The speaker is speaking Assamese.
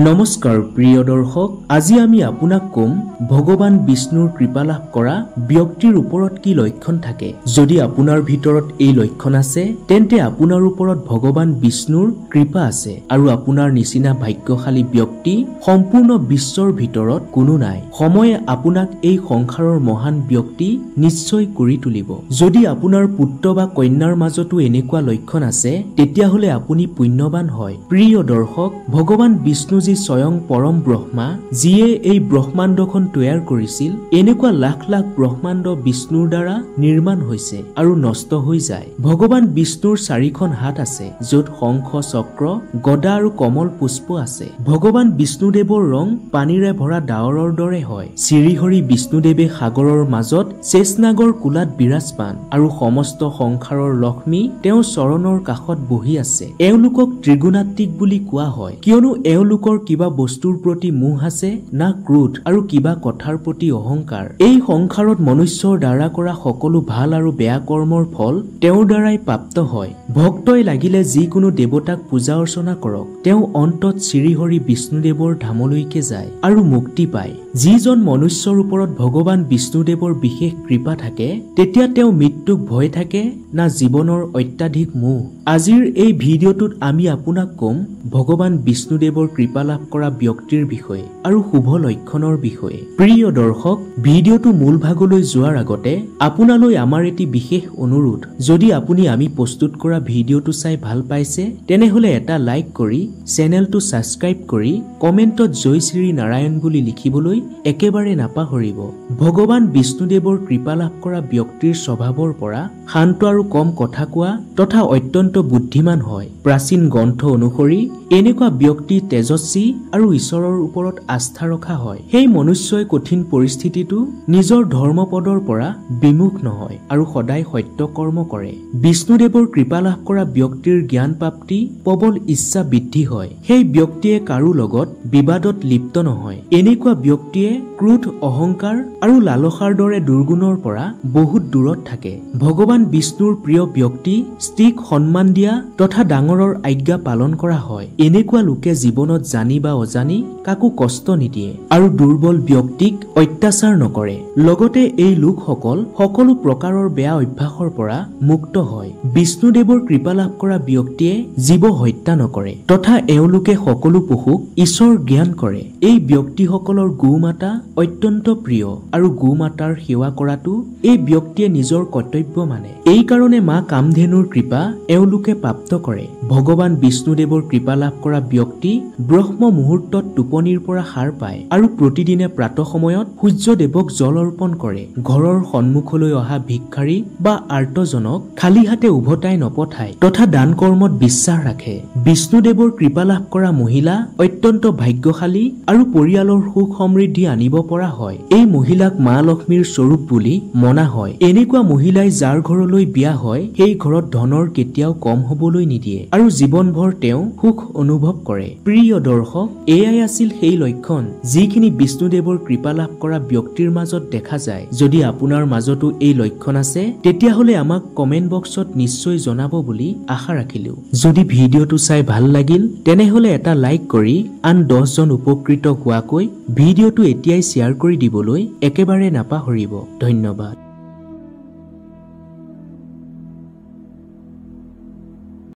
নমস্কাৰ প্ৰিয় দৰ্শক, আজি আমি আপোনাক কম ভগৱান বিষ্ণুৰ কৃপা লাভ কৰা ব্যক্তিৰ ওপৰত কি লক্ষণ থাকে। যদি আপোনাৰ ভিতৰত এই লক্ষণ আছে তেন্তে আপোনাৰ ওপৰত ভগৱান বিষ্ণুৰ কৃপা আছে আৰু আপোনাৰ নিচিনা ভাগ্যশালী ব্যক্তি সম্পূৰ্ণ বিশ্বৰ ভিতৰত কোনো নাই। সময়ে আপোনাক এই সংসাৰৰ মহান ব্যক্তি নিশ্চয় কৰি তুলিব। যদি আপোনাৰ পুত্ৰ বা কন্যাৰ মাজতো এনেকুৱা লক্ষণ আছে তেতিয়াহলে আপুনি পুণ্যৱান হয়। প্ৰিয় দৰ্শক, ভগৱান বিষ্ণু স্বয়ং পৰম ব্ৰহ্মা, যিয়ে এই ব্ৰহ্মাণ্ডখন তৈয়াৰ কৰিছিল। এনেকুৱা লাখ লাখ ব্ৰহ্মাণ্ড বিষ্ণুৰ দ্বাৰা নিৰ্মাণ হৈছে আৰু নষ্ট হৈ যায়। ভগৱান বিষ্ণুৰ 4খন হাত আছে, য'ত শংখ, চক্ৰ, গদা আৰু কমল পুষ্প আছে। ভগৱান বিষ্ণুদেৱৰ ৰং পানীৰে ভৰা ডাৱৰৰ দৰে হয়। শ্ৰীহৰি বিষ্ণুদেৱে সাগৰৰ মাজত শেষনাগৰ কোলাত বিৰাজমান আৰু সমস্ত সংসাৰৰ লক্ষ্মী তেওঁৰ চৰণৰ কাষত বহি আছে। এওঁলোকক ত্ৰিগুণাত্মিক বুলি কোৱা হয়, কিয়নো এওঁলোকৰ কিবা বস্তুৰ প্ৰতি মোহ আছে না ক্ৰোধ আৰু কিবা কথাৰ প্ৰতি অহংকাৰ। এই সংসাৰত মনুষ্যৰ দ্বাৰা কৰা সকলো ভাল আৰু বেয়া কৰ্মৰ ফল তেওঁৰ দ্বাৰাই প্ৰাপ্ত হয়। ভক্তই লাগিলে যিকোনো দেৱতাক পূজা অৰ্চনা কৰক, তেওঁ অন্তত শ্ৰীহৰি বিষ্ণুদেৱৰ ধামলৈকে যায় আৰু মুক্তি পায়। যিজন মনুষ্যৰ ওপৰত ভগৱান বিষ্ণুদেৱৰ বিশেষ কৃপা থাকে তেতিয়া তেওঁ মৃত্যুক ভয় থাকে না জীৱনৰ অত্যাধিক মোহ। আজিৰ এই ভিডিঅ'টোত আমি আপোনাক কম ভগৱান বিষ্ণুদেৱৰ কৃপা লাভ কৰা ব্যক্তিৰ বিষয়ে আৰু শুভ লক্ষণৰ বিষয়ে। প্ৰিয় দৰ্শক, ভিডিঅ'টো মূল ভাগলৈ যোৱাৰ আগতে আপোনালৈ আমাৰ এটি বিশেষ অনুৰোধ। যদি আপুনি আমি প্ৰস্তুত কৰা ভিডিঅ'টো চাই ভাল পাইছে তেনেহলে এটা লাইক কৰি চেনেলটো ছাবস্ক্ৰাইব কৰি কমেণ্টত জয় শ্ৰী নাৰায়ণ বুলি লিখিবলৈ একেবাৰে নাপাহৰিব। ভগৱান বিষ্ণুদেৱৰ কৃপা লাভ কৰা ব্যক্তিৰ স্বভাৱৰ পৰা শান্ত আৰু কম কথা কোৱা তথা অত্যন্ত বুদ্ধিমান হয়। প্ৰাচীন গ্ৰন্থ অনুসৰি এনেকুৱা ব্যক্তি তেজস্বী আৰু ঈশ্বৰৰ ওপৰত আস্থা ৰখা হয়। সেই মনুষ্যই কঠিন পৰিস্থিতিটো নিজৰ ধৰ্মপদৰ পৰা বিমুখ নহয় আৰু সদায় সত্য কৰ্ম কৰে। বিষ্ণুদেৱৰ কৃপা লাভ কৰা ব্যক্তিৰ জ্ঞান প্ৰাপ্তি, প্ৰবল ইচ্ছা বৃদ্ধি হয়। সেই ব্যক্তিয়ে কাৰো লগত বিবাদত লিপ্ত নহয়। এনেকুৱা ব্যক্তিয়ে ক্ৰোধ, অহংকাৰ আৰু লালসাৰ দৰে দুৰ্গুণৰ পৰা বহুত দূৰত থাকে। ভগৱান বিষ্ণুৰ প্ৰিয় ব্যক্তি, স্ত্ৰীক সন্মান দিয়া তথা ডাঙৰৰ আজ্ঞা পালন কৰা হয়। এনেকুৱা লোকে জীৱনত জানি বা অজানি কাকো কষ্ট নিদিয়ে আৰু দুৰ্বল ব্যক্তিক অত্যাচাৰ নকৰে। লগতে এই লোকসকল সকলো প্ৰকাৰৰ বেয়া অভ্যাসৰ পৰা মুক্ত হয়। বিষ্ণুদেৱৰ কৃপা লাভ কৰা ব্যক্তিয়ে জীৱ হত্যা নকৰে তথা এওঁলোকে সকলো পশুক ঈশ্বৰ জ্ঞান কৰে। এই ব্যক্তিসকলৰ গোমাতা অত্যন্ত প্ৰিয় আৰু গোমাতাৰ সেৱা কৰাটো এই ব্যক্তিয়ে নিজৰ কৰ্তব্য মানে। এই কাৰণে মা কামধেনুৰ কৃপা এওঁলোকে প্ৰাপ্ত কৰে। ভগৱান বিষ্ণুদেৱৰ কৃপা লাভ কৰা ব্যক্তি ব্ৰহ্ম মুহূৰ্তত টোপনিৰ পৰা সাৰ পায় আৰু প্ৰতিদিনে প্ৰাতঃ সময়ত সূৰ্যদেৱক জল অৰ্পণ কৰে। ঘৰৰ সন্মুখলৈ অহা ভিক্ষাৰী বা আৰ্তজনক খালী হাতে উভতাই নপঠায় তথা দান কৰ্মত বিশ্বাস ৰাখে। বিষ্ণুদেৱৰ কৃপা লাভ কৰা মহিলা অত্যন্ত ভাগ্যশালী আৰু পৰিয়ালৰ সুখ সমৃদ্ধি আনিব পৰা হয়। এই মহিলাক মা লক্ষ্মীৰ স্বৰূপ বুলি মনা হয়। এনেকুৱা মহিলাই যাৰ ঘৰলৈ বিয়া হয় সেই ঘৰত ধনৰ কেতিয়াও কম হবলৈ নিদিয়ে আৰু জীৱনভৰ তেওঁ সুখ অনুভৱ কৰে। প্ৰিয় দৰ্শক, এয়াই আছিল সেই লক্ষণ যিখিনি বিষ্ণুদেৱৰ কৃপা লাভ কৰা ব্যক্তিৰ মাজত দেখা যায়। যদি আপোনাৰ মাজতো এই লক্ষণ আছে তেতিয়াহলে আমাক কমেন্ট বক্সত নিশ্চয় জনাব বুলি আশা ৰাখিলো। যদি ভিডিঅ'টো চাই ভাল লাগিল তেনেহলে এটা লাইক কৰি আন 10 জন উপকৃত হোৱাকৈ ভিডিঅ'টো এতিয়াই শ্বেয়াৰ কৰি দিবলৈ একেবাৰে নাপাহৰিব। ধন্যবাদ।